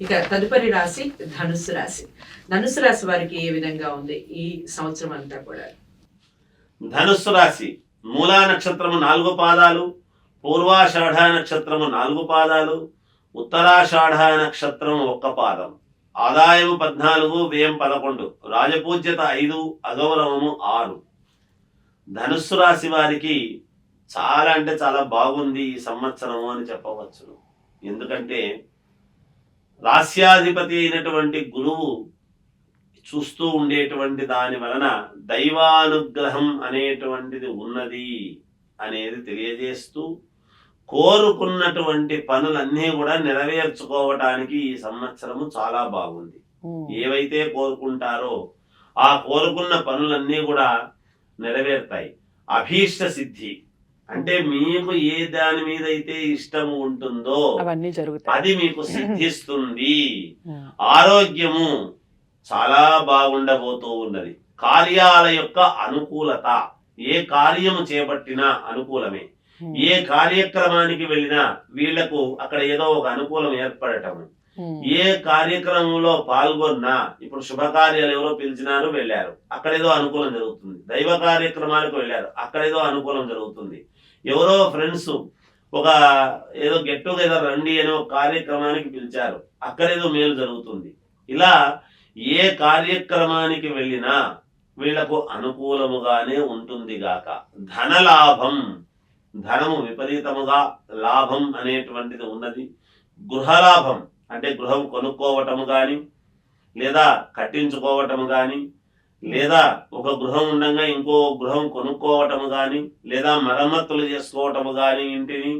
ఇక తదుపరి రాశి ధనుస్సు రాశి. ధనుస్సు రాశి వారికి ఏ విధంగా ఉంది ఈ సంవత్సరం అంతా కూడా? ధనుస్సు రాశి మూలా నక్షత్రము 4 పాదాలు, పూర్వాషాఢ నక్షత్రము 4 పాదాలు, ఉత్తరాషాఢ నక్షత్రం 1 పాదం. ఆదాయము 14, వ్యయం 11, రాజపూజ్యత 5, అగౌరవము 6. ధనుస్సు రాశి వారికి చాలా అంటే చాలా బాగుంది ఈ సంవత్సరము అని చెప్పవచ్చు. ఎందుకంటే రాస్యాధిపతి అయినటువంటి గురువు చూస్తూ ఉండేటువంటి దాని వలన దైవానుగ్రహం అనేటువంటిది ఉన్నది అనేది తెలియజేస్తూ కోరుకున్నటువంటి పనులన్నీ కూడా నెరవేర్చుకోవటానికి ఈ సంవత్సరము చాలా బాగుంది. ఏవైతే కోరుకుంటారో ఆ కోరుకున్న పనులన్నీ కూడా నెరవేరుతాయి. అభీష్ట సిద్ధి అంటే మీకు ఏ దాని మీద అయితే ఇష్టము ఉంటుందో అవన్నీ జరుగుతాయి, అది మీకు సిద్ధిస్తుంది. ఆరోగ్యము చాలా బాగుండబోతూ ఉన్నది. కార్యాల యొక్క అనుకూలత, ఏ కార్యము చేపట్టినా అనుకూలమే. ఏ కార్యక్రమానికి వెళ్ళినా వీళ్లకు అక్కడ ఏదో ఒక అనుకూలం ఏర్పడటము. ఏ కార్యక్రమంలో పాల్గొన్నా, ఇప్పుడు శుభకార్యాలు ఎవరో పిలిచినారు వెళ్ళారు, అక్కడ ఏదో అనుకూలం జరుగుతుంది. దైవ కార్యక్రమాలకు వెళ్ళారు, అక్కడ ఏదో అనుకూలం జరుగుతుంది. ఎవరో ఫ్రెండ్స్ ఒక ఏదో గెట్ టుగెదర్ రండి అనే ఒక కార్యక్రమానికి పిలిచారు, అక్కడేదో మేలు జరుగుతుంది. ఇలా ఏ కార్యక్రమానికి వెళ్ళినా వీళ్లకు అనుకూలముగానే ఉంటుంది గాక. ధనలాభం, ధనము విపరీతముగా లాభం అనేటువంటిది ఉన్నది. గృహలాభం అంటే గృహం కొనుక్కోవటము కానీ, లేదా కట్టించుకోవటము కానీ, లేదా ఒక గృహం ఉండగా ఇంకో గృహం కొనుక్కోవటము కానీ, లేదా మరమ్మతులు చేసుకోవటము కానీ ఇంటిని,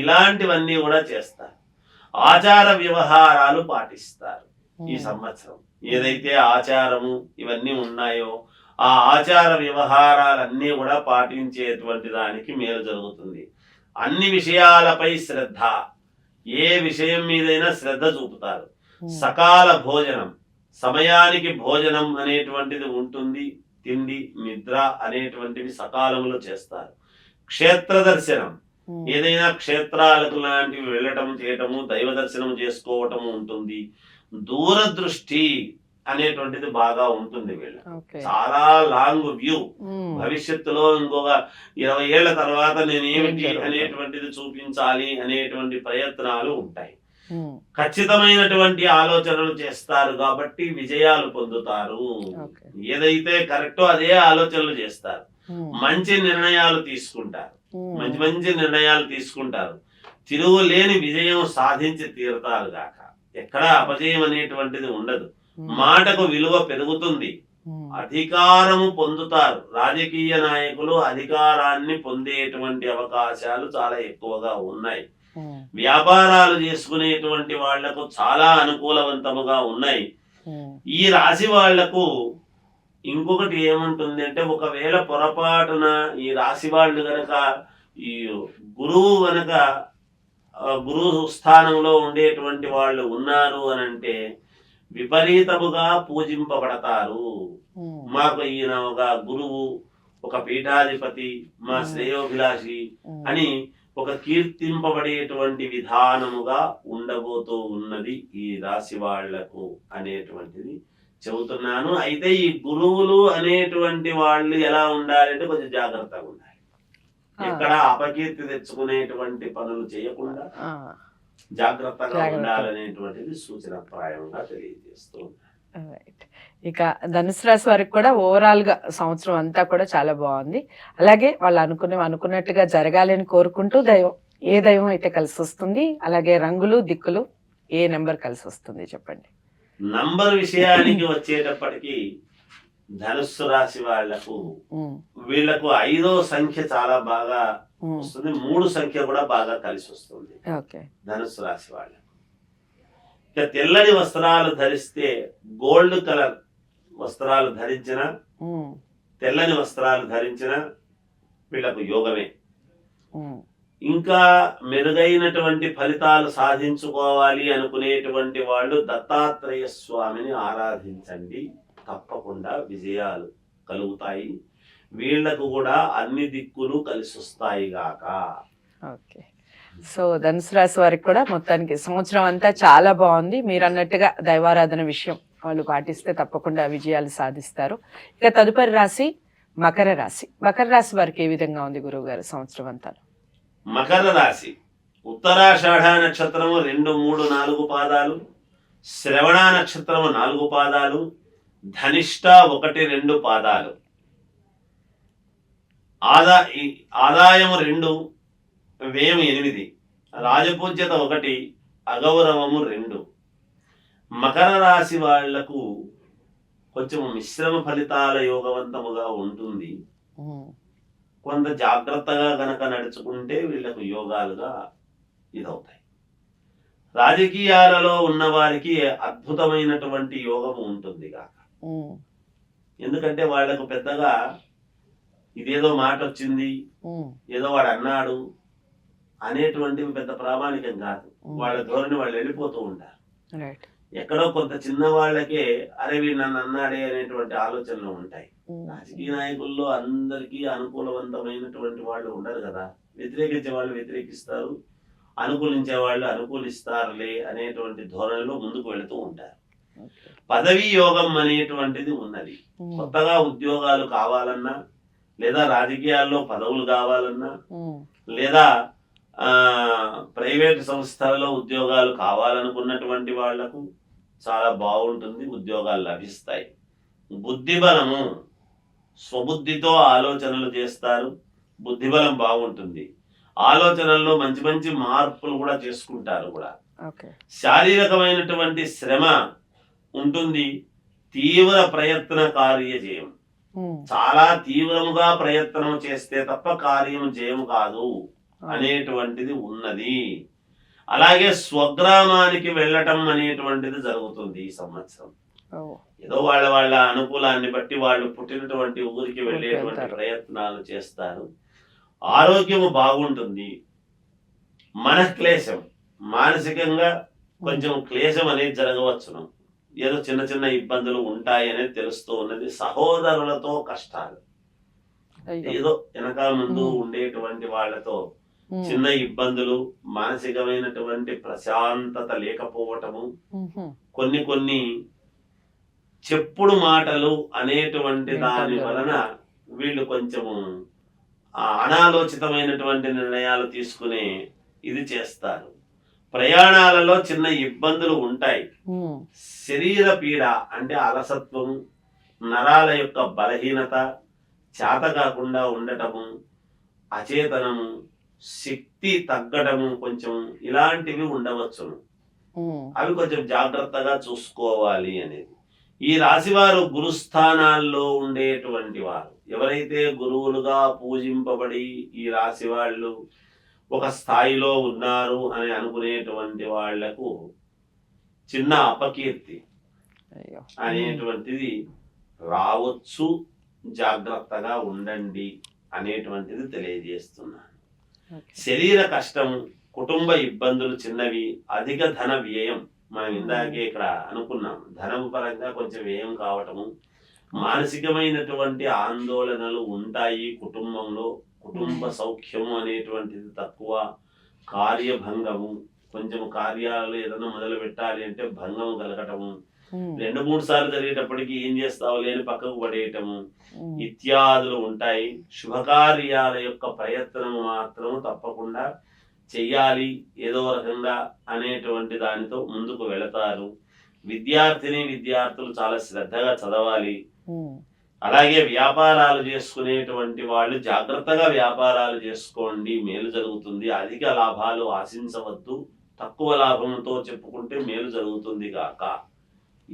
ఇలాంటివన్నీ కూడా చేస్తారు. ఆచార వ్యవహారాలు పాటిస్తారు ఈ సంవత్సరం. ఏదైతే ఆచారము ఇవన్నీ ఉన్నాయో ఆ ఆచార వ్యవహారాలన్నీ కూడా పాటించేటువంటి దానికి మేలు జరుగుతుంది. అన్ని విషయాలపై శ్రద్ధ, ఏ విషయం మీదైనా శ్రద్ధ చూపుతారు. సకాల భోజనం, సమయానికి భోజనం అనేటువంటిది ఉంటుంది. తిండి నిద్ర అనేటువంటివి సకాలంలో చేస్తారు. క్షేత్ర దర్శనం, ఏదైనా క్షేత్రాలకు లాంటివి వెళ్ళటం చేయటము, దైవ దర్శనం చేసుకోవటము ఉంటుంది. దూరదృష్టి అనేటువంటిది బాగా ఉంటుంది వీళ్ళు. చాలా లాంగ్ వ్యూ, భవిష్యత్తులో ఇంకొక 20 ఏళ్ల తర్వాత నేను ఏమిటి అనేటువంటిది చూపించాలి అనేటువంటి ప్రయత్నాలు ఉంటాయి. ఖచ్చితమైనటువంటి ఆలోచనలు చేస్తారు కాబట్టి విజయాలు పొందుతారు. ఏదైతే కరెక్టో అదే ఆలోచనలు చేస్తారు. మంచి నిర్ణయాలు తీసుకుంటారు, మంచి మంచి నిర్ణయాలు తీసుకుంటారు. తిరుగులేని విజయం సాధించి తీరుతారు గాక. ఎక్కడ అపజయం అనేటువంటిది ఉండదు. మాటకు విలువ పెరుగుతుంది. అధికారము పొందుతారు. రాజకీయ నాయకులు అధికారాన్ని పొందేటువంటి అవకాశాలు చాలా ఎక్కువగా ఉన్నాయి. వ్యాపారాలు చేసుకునేటువంటి వాళ్లకు చాలా అనుకూలవంతముగా ఉన్నాయి. ఈ రాశి వాళ్లకు ఇంకొకటి ఏముంటుంది అంటే, ఒకవేళ పొరపాటున ఈ రాశి వాళ్ళు గనక ఈ గురువు గనక గురువు స్థానంలో ఉండేటువంటి వాళ్ళు ఉన్నారు అని అంటే విపరీతముగా పూజింపబడతారు. మాకు ఈయన ఒక గురువు, ఒక పీఠాధిపతి, మా శ్రేయోభిలాషి అని ఒక కీర్తింపబడేటువంటి విధానముగా ఉండబోతూ ఉన్నది ఈ రాశి వాళ్లకు అనేటువంటిది చెబుతున్నాను. అయితే ఈ గురువులు అనేటువంటి వాళ్ళు ఎలా ఉండాలంటే కొంచెం జాగ్రత్తగా ఉండాలి. ఎక్కడ అపకీర్తి తెచ్చుకునేటువంటి పనులు చేయకుండా జాగ్రత్తగా ఉండాలనేటువంటిది సూచనప్రాయంగా తెలియజేస్తూ. ఇక ధనుసు రాశి వారికి కూడా ఓవరాల్ గా సంవత్సరం అంతా కూడా చాలా బాగుంది. అలాగే వాళ్ళు అనుకున్నట్టుగా జరగాలని కోరుకుంటూ ఏ దైవం అయితే కలిసి వస్తుంది, అలాగే రంగులు దిక్కులు ఏ నెంబర్ కలిసి వస్తుంది చెప్పండి. నంబర్ విషయానికి వచ్చేటప్పటికి ధనుస్సు రాశి వాళ్లకు వీళ్లకు 5వ సంఖ్య చాలా బాగా వస్తుంది. 3 సంఖ్య కూడా బాగా కలిసి వస్తుంది ధనుస్సు రాశి వాళ్ళకు. ఇక తెల్లని వస్త్రాలు ధరిస్తే, గోల్డ్ కలర్ వస్త్రాలు ధరించిన, తెల్లని వస్త్రాలు ధరించిన వీళ్లకు యోగమే. ఇంకా మెరుగైనటువంటి ఫలితాలు సాధించుకోవాలి అనుకునేటువంటి వాళ్ళు దత్తాత్రేయ స్వామిని ఆరాధించండి. తప్పకుండా విజయాలు కలుగుతాయి. వీళ్లకు కూడా అన్ని దిక్కులు కలిసి వస్తాయి గాక. సో ధనుసు రాశి వారికి కూడా మొత్తానికి సంవత్సరం అంతా చాలా బాగుంది. మీరు అన్నట్టుగా దైవారాధన విషయం వాళ్ళు పాటిస్తే తప్పకుండా విజయాలు సాధిస్తారు. ఇక తదుపరి రాశి మకర రాశి. మకర రాశి వారికి ఏ విధంగా ఉంది గురువు గారు సంవత్సరం అంతా? మకర రాశి ఉత్తరాషాఢ నక్షత్రము 2, 3, 4 పాదాలు, శ్రవణ నక్షత్రము 4 పాదాలు, ధనిష్ట 1, 2 పాదాలు. ఆదాయము 2, వ్యయం 8, రాజపూజ్యత 1, అగౌరవము 2. మకర రాశి వాళ్లకు కొంచెం మిశ్రమ ఫలితాల యోగవంతముగా ఉంటుంది. కొంత జాగ్రత్తగా గనక నడుచుకుంటే వీళ్లకు యోగాలుగా ఇదవుతాయి. రాజకీయాలలో ఉన్న వారికి అద్భుతమైనటువంటి యోగము ఉంటుంది కాక, ఎందుకంటే వాళ్లకు పెద్దగా ఇదేదో మాట వచ్చింది, ఏదో వాడు అన్నాడు అనేటువంటివి పెద్ద ప్రామాణికం కాదు. వాళ్ళ ధోరణి వాళ్ళు వెళ్ళిపోతూ ఉంటారు. ఎక్కడో కొంత చిన్న వాళ్ళకే అరే వీడు నన్ను అన్నాడే అనేటువంటి ఆలోచనలు ఉంటాయి. రాజకీయ నాయకుల్లో అందరికీ అనుకూలవంతమైనటువంటి వాళ్ళు ఉండరు కదా. వ్యతిరేకించే వాళ్ళు వ్యతిరేకిస్తారు, అనుకూలించే వాళ్ళు అనుకూలిస్తారులే అనేటువంటి ధోరణిలో ముందుకు వెళుతూ ఉంటారు. పదవీ యోగం అనేటువంటిది ఉన్నది. కొత్తగా ఉద్యోగాలు కావాలన్నా, లేదా రాజకీయాల్లో పదవులు కావాలన్నా, లేదా ప్రైవేట్ సంస్థలలో ఉద్యోగాలు కావాలనుకున్నటువంటి వాళ్లకు చాలా బాగుంటుంది, ఉద్యోగాలు లభిస్తాయి. బుద్ధిబలము, స్వబుద్ధితో ఆలోచనలు చేస్తారు, బుద్ధిబలం బాగుంటుంది. ఆలోచనల్లో మంచి మంచి మార్పులు కూడా చేసుకుంటారు కూడా. శారీరకమైనటువంటి శ్రమ ఉంటుంది, తీవ్ర ప్రయత్న కార్యజయం. చాలా తీవ్రముగా ప్రయత్నం చేస్తే తప్ప కార్యం జయం కాదు అనేటువంటిది ఉన్నది. అలాగే స్వగ్రామానికి వెళ్ళటం అనేటువంటిది జరుగుతుంది ఈ సంవత్సరం. ఏదో వాళ్ళ అనుకూలాన్ని బట్టి వాళ్ళు పుట్టినటువంటి ఊరికి వెళ్ళేటువంటి ప్రయత్నాలు చేస్తారు. ఆరోగ్యము బాగుంటుంది. మనక్లేశం, మానసికంగా కొంచెం క్లేశం అనేది జరగవచ్చును. ఏదో చిన్న చిన్న ఇబ్బందులు ఉంటాయి అనేది తెలుస్తూ ఉన్నది. సహోదరులతో కష్టాలు, ఏదో వెనకాల ముందు ఉండేటువంటి వాళ్ళతో చిన్న ఇబ్బందులు, మానసికమైనటువంటి ప్రశాంతత లేకపోవటము, కొన్ని చెప్పుడు మాటలు అనేటువంటి దాని వలన వీళ్ళు కొంచెము అనాలోచితమైనటువంటి నిర్ణయాలు తీసుకునే ఇది చేస్తారు. ప్రయాణాలలో చిన్న ఇబ్బందులు ఉంటాయి. శరీర పీడ అంటే అలసత్వము, నరాల యొక్క బలహీనత, చేత కాకుండా ఉండటము, అచేతనము, శక్తి తగ్గడము, కొంచెం ఇలాంటివి ఉండవచ్చును. అవి కొంచెం జాగ్రత్తగా చూసుకోవాలి అనేది. ఈ రాశివారు గురుస్థానాల్లో ఉండేటువంటి వారు, ఎవరైతే గురువులుగా పూజింపబడి ఈ రాశి వాళ్ళు ఒక స్థాయిలో ఉన్నారు అని అనుకునేటువంటి వాళ్లకు చిన్న అపకీర్తి అనేటువంటిది రావచ్చు. జాగ్రత్తగా ఉండండి అనేటువంటిది తెలియజేస్తున్నాను. శరీర కష్టం, కుటుంబ ఇబ్బందులు చిన్నవి, అధిక ధన వ్యయం. మనం ఇందాకే ఇక్కడ అనుకున్నాం, ధనం పరంగా కొంచెం వ్యయం కావటము, మానసికమైనటువంటి ఆందోళనలు ఉంటాయి కుటుంబంలో. కుటుంబ సౌఖ్యము అనేటువంటిది తక్కువ, కార్యభంగము, కొంచెం కార్యాలు ఏదైనా మొదలు పెట్టాలి అంటే భంగము కలగటము, 2-3 సార్లు జరిగేటప్పటికి ఏం చేస్తావు లేని పక్కకు పడేయటము ఇత్యాదులు ఉంటాయి. శుభకార్యాల యొక్క ప్రయత్నము మాత్రం తప్పకుండా చెయ్యాలి ఏదో రకంగా అనేటువంటి దానితో ముందుకు వెళతారు. విద్యార్థులు చాలా శ్రద్ధగా చదవాలి. అలాగే వ్యాపారాలు చేసుకునేటువంటి వాళ్ళు జాగ్రత్తగా వ్యాపారాలు చేసుకోండి, మేలు జరుగుతుంది. అధిక లాభాలు ఆశించవద్దు, తక్కువ లాభంతో చెప్పుకుంటే మేలు జరుగుతుంది గాక.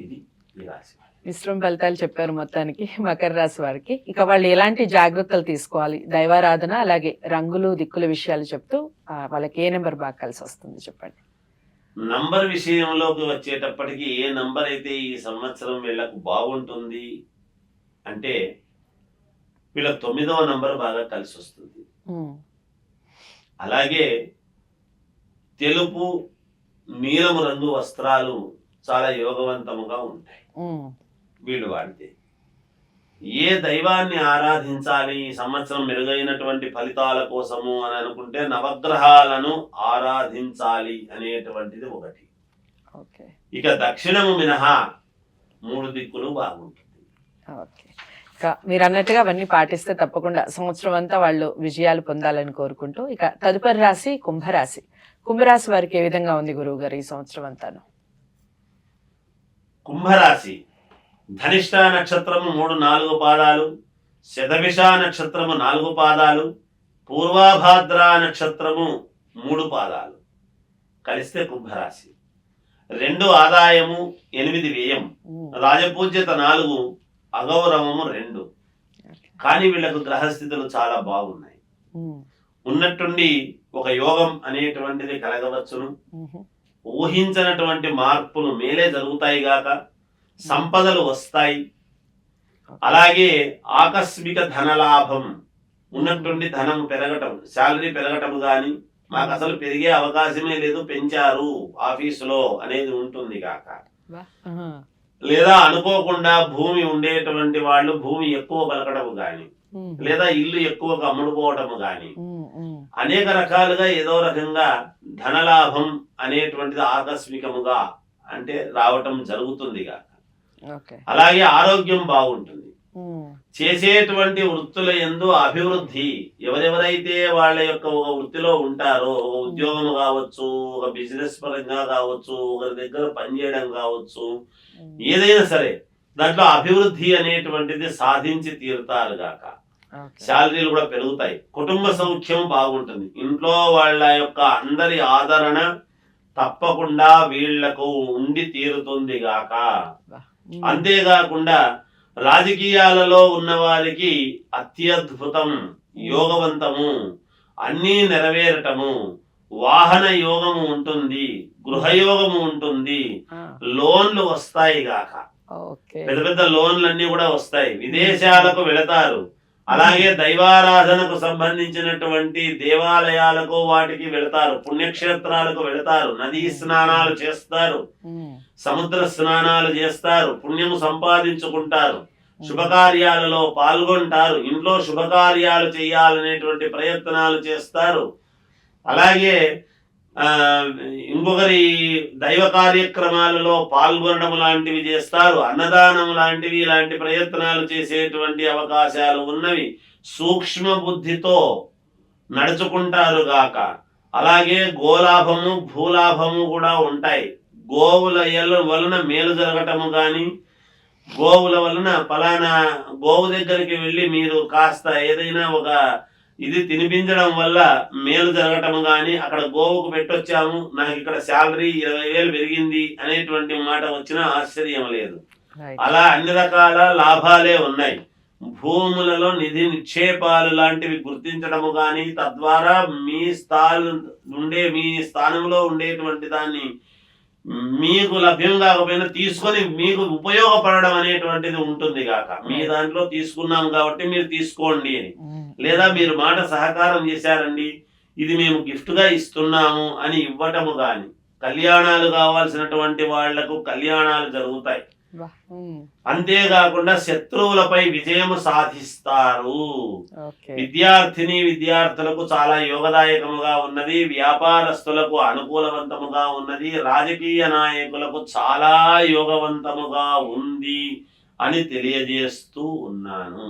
ఇది ఈ రాశి. మిశ్రమ ఫలితాలు చెప్పారు మొత్తానికి మకర రాశి వారికి. ఇక వాళ్ళు ఎలాంటి జాగ్రత్తలు తీసుకోవాలి, దైవారాధన అలాగే రంగులు దిక్కుల విషయాలు చెప్తూ వాళ్ళకి ఏ నెంబర్ బాగా కలిసి వస్తుంది చెప్పండి. నంబర్ విషయంలోకి వచ్చేటప్పటికి ఏ నంబర్ అయితే ఈ సంవత్సరం వీళ్ళకు బాగుంటుంది అంటే వీళ్ళ 9వ నంబర్ బాగా కలిసి వస్తుంది. అలాగే తెలుపు, నీలము రంగు వస్త్రాలు చాలా యోగవంతముగా ఉంటాయి వీళ్ళు వాడితే. ఏ దైవాన్ని ఆరాధించాలి ఈ సంవత్సరం మెరుగైనటువంటి ఫలితాల కోసము అని అనుకుంటే నవగ్రహాలను ఆరాధించాలి అనేటువంటిది ఒకటి. ఓకే ఇక దక్షిణము మినహా 3 దిక్కులు బాగుంటుంది. ఓకే. ఇక మీరు అన్నట్టుగా అవన్నీ పాటిస్తే తప్పకుండా సంవత్సరం అంతా వాళ్ళు విజయాలు పొందాలని కోరుకుంటూ, ఇక తదుపరి రాశి కుంభరాశి. కుంభరాశి వారికి ఏ విధంగా ఉంది గురువు గారు ఈ సంవత్సరం అంతాను? కుంభరాశి ధనిష్ట నక్షత్రము 3-4 పాదాలు, శతభిష నక్షత్రము 4 పాదాలు, పూర్వాభాద్ర నక్షత్రము 3 పాదాలు కలిస్తే కుంభరాశి. 2 ఆదాయము, 8 వ్యయం, రాజపూజ్యత 4, అగౌరవము 2. కానీ వీళ్ళకు గ్రహస్థితులు చాలా బాగున్నాయి. ఉన్నట్టుండి ఒక యోగం అనేటువంటిది కలగవచ్చును. ఊహించినటువంటి మార్పులు మేలే జరుగుతాయి గాక, సంపదలు వస్తాయి. అలాగే ఆకస్మిక ధనలాభం, ఉన్నట్టుండి ధనం పెరగటం, శాలరీ పెరగటం గాని మాకు అసలు పెరిగే అవకాశమే లేదు, పెంచారు ఆఫీసులో అనేది ఉంటుంది గాక. లేదా అనుకోకుండా భూమి ఉండేటువంటి వాళ్ళు భూమి ఎక్కువ పలకడము గాని, లేదా ఇల్లు ఎక్కువగా అమ్ముడుపోవటము గాని, అనేక రకాలుగా ఏదో రకంగా ధనలాభం అనేటువంటిది ఆకస్మికముగా అంటే రావటం జరుగుతుంది గాక. అలాగే ఆరోగ్యం బాగుంటుంది. చేసేటువంటి వృత్తుల యందు అభివృద్ధి, ఎవరెవరైతే వాళ్ళ యొక్క ఒక వృత్తిలో ఉంటారో, ఒక ఉద్యోగం కావచ్చు, ఒక బిజినెస్ పరంగా కావచ్చు, ఒకరి దగ్గర పనిచేయడం కావచ్చు, ఏదైనా సరే దాంట్లో అభివృద్ధి అనేటువంటిది సాధించి తీరుతారు గాక. శాలరీలు కూడా పెరుగుతాయి. కుటుంబ సౌఖ్యం బాగుంటుంది. ఇంట్లో వాళ్ళ యొక్క అందరి ఆదరణ తప్పకుండా వీళ్లకు ఉండి తీరుతుంది గాక. అంతేకాకుండా రాజకీయాలలో ఉన్న వారికి అత్యద్భుతం, యోగవంతము, అన్నీ నెరవేరటము, వాహన యోగము ఉంటుంది, గృహయోగము ఉంటుంది, లోన్లు వస్తాయి గాక. పెద్ద పెద్ద లోన్లన్నీ కూడా వస్తాయి. విదేశాలకు వెళతారు. అలాగే దైవారాధనకు సంబంధించినటువంటి దేవాలయాలకు వాటికి వెళతారు, పుణ్యక్షేత్రాలకు వెళతారు, నదీ స్నానాలు చేస్తారు, సముద్ర స్నానాలు చేస్తారు, పుణ్యము సంపాదించుకుంటారు, శుభకార్యాలలో పాల్గొంటారు, ఇంట్లో శుభకార్యాలు చేయాలనేటువంటి ప్రయత్నాలు చేస్తారు. అలాగే ఇంకొకరి దైవ కార్యక్రమాలలో పాల్గొనడం లాంటివి చేస్తారు, అన్నదానం లాంటివి, ఇలాంటి ప్రయత్నాలు చేసేటువంటి అవకాశాలు ఉన్నవి. సూక్ష్మ బుద్ధితో నడుచుకుంటారు గాక. అలాగే గోలాభము, భూలాభము కూడా ఉంటాయి. గోవుల వలన మేలు జరగటము గాని, గోవుల వలన ఫలానా గోవు దగ్గరికి వెళ్ళి మీరు కాస్త ఏదైనా ఒక ఇది తినిపించడం వల్ల మేలు జరగటం గాని, అక్కడ గోవుకు పెట్టొచ్చాము, నాకు ఇక్కడ శాలరీ 20,000 పెరిగింది అనేటువంటి మాట వచ్చినా ఆశ్చర్యం లేదు. అలా అన్ని రకాల లాభాలే ఉన్నాయి. భూములలో నిధి నిక్షేపాలు లాంటివి గుర్తించడము గాని, తద్వారా మీ స్థానంలో ఉండేటువంటి దాన్ని మీకు లభ్యం కాకపోయినా తీసుకొని మీకు ఉపయోగపడడం అనేటువంటిది ఉంటుంది కాక. మీ దాంట్లో తీసుకున్నాం కాబట్టి మీరు తీసుకోండి అని, లేదా మీరు మాట సహకారం చేశారండి, ఇది మేము గిఫ్ట్ గా ఇస్తున్నాము అని ఇవ్వటము గాని, కళ్యాణాలు కావాల్సినటువంటి వాళ్లకు కళ్యాణాలు జరుగుతాయి. అంతేకాకుండా శత్రువులపై విజయము సాధిస్తారు. విద్యార్థులకు చాలా యోగదాయకముగా ఉన్నది. వ్యాపారస్తులకు అనుకూలవంతముగా ఉన్నది. రాజకీయ నాయకులకు చాలా యోగవంతముగా ఉంది అని తెలియజేస్తూ ఉన్నాను.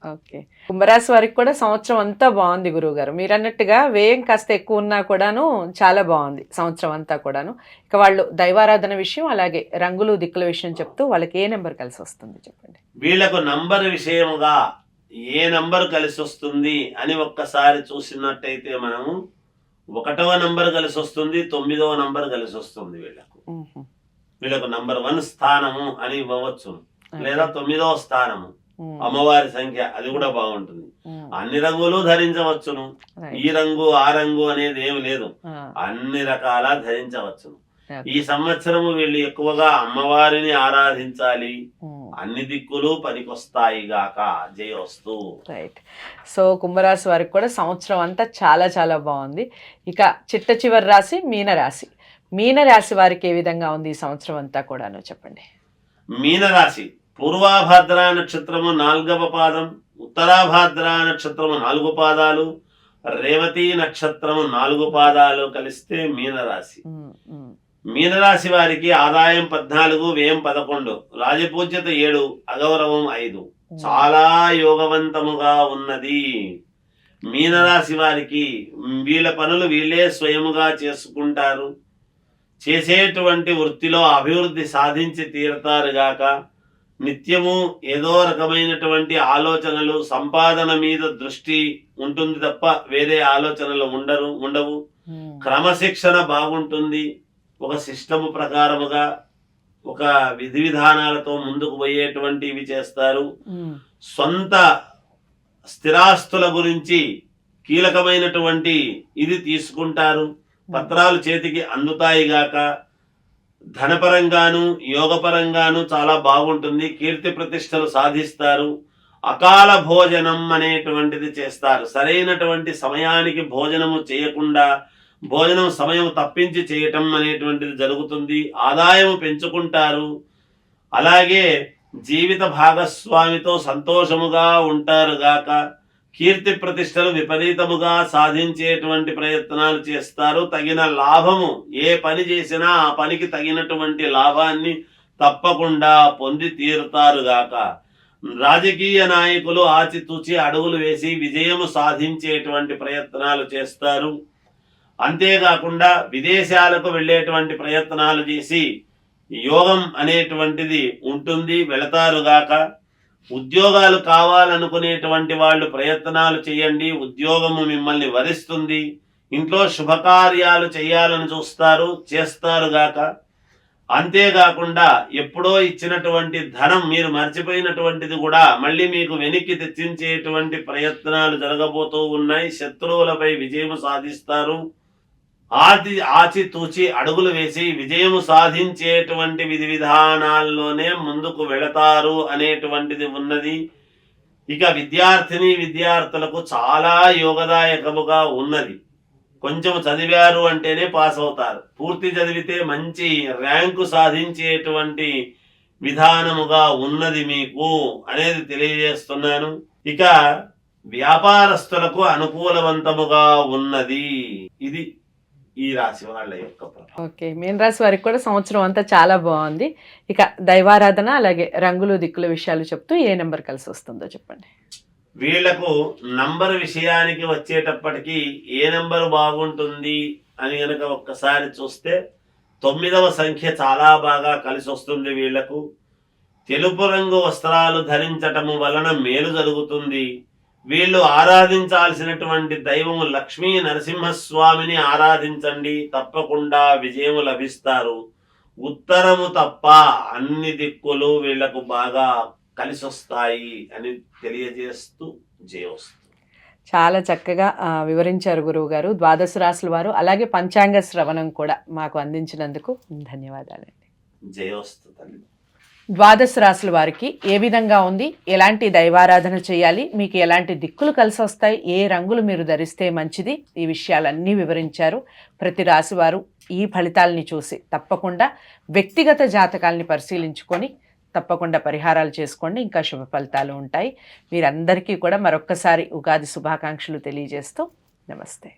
ఓకే. కుంభరాశి వారికి కూడా సంవత్సరం అంతా బాగుంది గురువు గారు. మీరు అన్నట్టుగా వ్యయం కాస్త ఎక్కువ ఉన్నా కూడాను చాలా బాగుంది సంవత్సరం అంతా కూడాను. ఇక వాళ్ళు దైవారాధన విషయం, అలాగే రంగులు దిక్కుల విషయం చెప్తూ వాళ్ళకి ఏ నెంబర్ కలిసి వస్తుంది చెప్పండి. వీళ్లకు నంబర్ విషయముగా ఏ నంబర్ కలిసి వస్తుంది అని ఒక్కసారి చూసినట్టయితే మనము 1వ నంబర్ కలిసి వస్తుంది, 9వ నంబర్ కలిసి వస్తుంది. వీళ్ళకు నంబర్ 1 స్థానము అని ఇవ్వవచ్చు, లేదా 9వ స్థానము అమ్మవారి సంఖ్య, అది కూడా బాగుంటుంది. అన్ని రంగులు ధరించవచ్చును. ఈ రంగు ఆ రంగు అనేది ఏమి లేదు, అన్ని రకాల ధరించవచ్చును. ఈ సంవత్సరము వీళ్ళు ఎక్కువగా అమ్మవారిని ఆరాధించాలి. అన్ని దిక్కులు పనికొస్తాయి గాక. జయవస్తు. రైట్. సో కుంభరాశి వారికి కూడా సంవత్సరం అంతా చాలా చాలా బాగుంది. ఇక చిట్ట చివరి రాశి మీనరాశి. మీనరాశి వారికి ఏ విధంగా ఉంది ఈ సంవత్సరం అంతా కూడాను చెప్పండి. మీనరాశి పూర్వాభాద్ర నక్షత్రము 4వ పాదం, ఉత్తరాభాద్ర నక్షత్రము 4 పాదాలు, రేవతి నక్షత్రము 4 పాదాలు కలిస్తే మీనరాశి. మీనరాశి వారికి ఆదాయం 14, వ్యయం 11, రాజపూజ్యత 7, అగౌరవం 5. చాలా యోగవంతముగా ఉన్నది. మీనరాశి వారికి వీళ్ళ పనులు వీళ్ళే స్వయముగా చేసుకుంటారు. చేసేటువంటి వృత్తిలో అభివృద్ధి సాధించి తీరతారుగాక. నిత్యము ఏదో రకమైనటువంటి ఆలోచనలు, సంపాదన మీద దృష్టి ఉంటుంది తప్ప వేరే ఆలోచనలు ఉండవు. క్రమశిక్షణ బాగుంటుంది. ఒక సిస్టము ప్రకారముగా, ఒక విధి విధానాలతో ముందుకు పోయేటువంటివి చేస్తారు. సొంత స్థిరాస్తుల గురించి కీలకమైనటువంటి ఇది తీసుకుంటారు. పత్రాలు చేతికి అందుతాయి గాక. ధనపరంగాను యోగపరంగాను చాలా బాగుంటుంది. కీర్తి ప్రతిష్టలు సాధిస్తారు. అకాల భోజనం అనేటువంటిది చేస్తారు. సరైనటువంటి సమయానికి భోజనము చేయకుండా భోజనం సమయం తప్పించి చేయటం అనేటువంటిది జరుగుతుంది. ఆదాయం పెంచుకుంటారు. అలాగే జీవిత భాగస్వామితో సంతోషముగా ఉంటారు గాక. కీర్తి ప్రతిష్టలు విపరీతముగా సాధించేటువంటి ప్రయత్నాలు చేస్తారు. తగిన లాభము, ఏ పని చేసినా ఆ పనికి తగినటువంటి లాభాన్ని తప్పకుండా పొంది తీరుతారు గాక. రాజకీయ నాయకులు ఆచితూచి అడుగులు వేసి విజయము సాధించేటువంటి ప్రయత్నాలు చేస్తారు. అంతేకాకుండా విదేశాలకు వెళ్ళేటువంటి ప్రయత్నాలు చేసి యోగం అనేటువంటిది ఉంటుంది, వెళతారుగాక. ఉద్యోగాలు కావాలనుకునేటువంటి వాళ్ళు ప్రయత్నాలు చేయండి, ఉద్యోగము మిమ్మల్ని వరిస్తుంది. ఇంట్లో శుభకార్యాలు చేయాలని చూస్తారు, చేస్తారుగాక. అంతేకాకుండా ఎప్పుడో ఇచ్చినటువంటి ధనం మీరు మర్చిపోయినటువంటిది కూడా మళ్ళీ మీకు వెనక్కి తెచ్చించేటువంటి ప్రయత్నాలు జరగబోతూ ఉన్నాయి. శత్రువులపై విజయం సాధిస్తారు. ఆచితూచి అడుగులు వేసి విజయము సాధించేటువంటి విధి విధానాల్లోనే ముందుకు వెళతారు అనేటువంటిది ఉన్నది. ఇక విద్యార్థులకు చాలా యోగదాయకముగా ఉన్నది. కొంచెం చదివారు అంటేనే పాస్ అవుతారు. పూర్తి చదివితే మంచి ర్యాంకు సాధించేటువంటి విధానముగా ఉన్నది మీకు అనేది తెలియజేస్తున్నాను. ఇక వ్యాపారస్తులకు అనుకూలవంతముగా ఉన్నది. ఇది ఈ రాశి వాళ్ళ యొక్క ప్రభావం. ఓకే, మీన రాశి వారికి కూడా సంవత్సరం అంతా చాలా బాగుంది. ఇక దైవారాధన అలాగే రంగులు దిక్కుల విషయాలు చెప్తూ ఏ నెంబర్ కలిసి వస్తుందో చెప్పండి. వీళ్లకు నంబర్ విషయానికి వచ్చేటప్పటికి ఏ నంబర్ బాగుంటుంది అని గనక ఒక్కసారి చూస్తే 9వ సంఖ్య చాలా బాగా కలిసి వస్తుంది. వీళ్లకు తెలుపు రంగు వస్త్రాలు ధరించటము వలన మేలు జరుగుతుంది. వీళ్ళు ఆరాధించాల్సినటువంటి దైవము లక్ష్మీ నరసింహస్వామిని ఆరాధించండి, తప్పకుండా విజయము లభిస్తారు. ఉత్తరము తప్ప అన్ని దిక్కులు వీళ్లకు బాగా కలిసి వస్తాయి అని తెలియజేస్తూ జయోస్తు. చాలా చక్కగా వివరించారు గురువు గారు. ద్వాదశ రాశుల వారు అలాగే పంచాంగ శ్రవణం కూడా మాకు అందించినందుకు ధన్యవాదాలండి. జయోస్తు తల్లి. ద్వాదశ రాశుల వారికి ఏ విధంగా ఉంది, ఎలాంటి దైవారాధన చేయాలి, మీకు ఎలాంటి దిక్కులు కలిసి వస్తాయి, ఏ రంగులు మీరు ధరిస్తే మంచిది, ఈ విషయాలన్నీ వివరించారు. ప్రతి రాశి వారు ఈ ఫలితాలని చూసి తప్పకుండా వ్యక్తిగత జాతకాలని పరిశీలించుకొని తప్పకుండా పరిహారాలు చేసుకోండి. ఇంకా శుభ ఫలితాలు ఉంటాయి. మీరందరికీ కూడా మరొక్కసారి ఉగాది శుభాకాంక్షలు తెలియజేస్తూ నమస్తే.